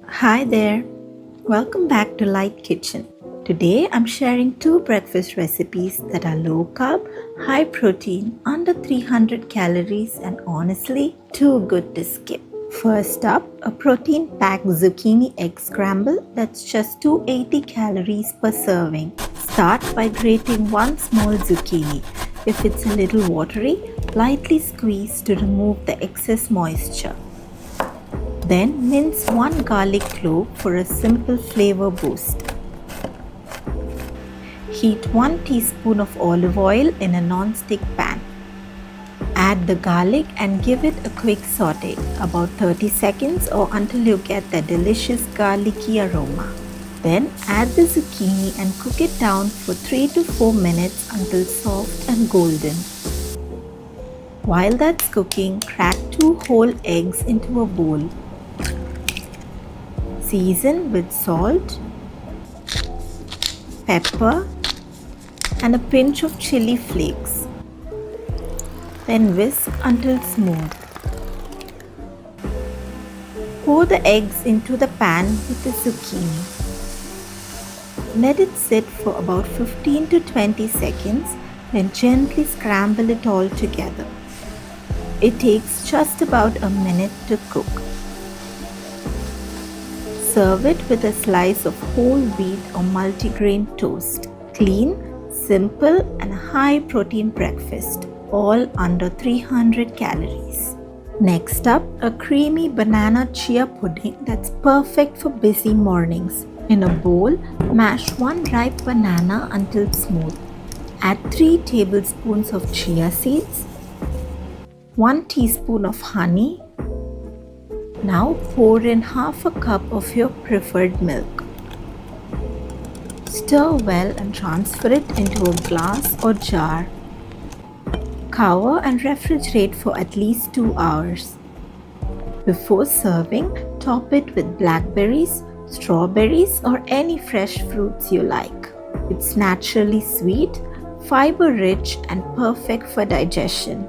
Hi there, welcome back to Lite Kitchen. Today I'm sharing two breakfast recipes that are low carb, high protein, under 300 calories, and honestly too good to skip. First up, a protein packed zucchini egg scramble that's just 280 calories per serving. Start by grating one small zucchini. If it's a little watery, lightly squeeze to remove the excess moisture. Then mince one garlic clove for a simple flavor boost. Heat 1 teaspoon of olive oil in a non-stick pan. Add the garlic and give it a quick saute, about 30 seconds or until you get the delicious garlicky aroma. Then add the zucchini and cook it down for 3 to 4 minutes until soft and golden. While that's cooking, crack 2 whole eggs into a bowl. Season with salt, pepper, and a pinch of chili flakes. Then whisk until smooth. Pour the eggs into the pan with the zucchini. Let it sit for about 15 to 20 seconds, then gently scramble it all together. It takes just about a minute to cook. Serve it with a slice of whole wheat or multigrain toast. Clean, simple, and high protein breakfast, all under 300 calories. Next up, a creamy banana chia pudding that's perfect for busy mornings. In a bowl, mash one ripe banana until smooth. Add 3 tablespoons of chia seeds, 1 teaspoon of honey. Now pour in half a cup of your preferred milk. Stir well and transfer it into a glass or jar. Cover and refrigerate for at least 2 hours. Before serving, top it with blackberries, strawberries, or any fresh fruits you like. It's naturally sweet, fiber-rich, and perfect for digestion.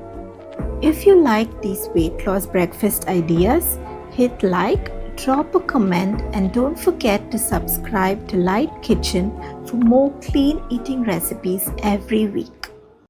If you like these weight loss breakfast ideas, hit like, drop a comment, and don't forget to subscribe to Lite Kitchen for more clean eating recipes every week.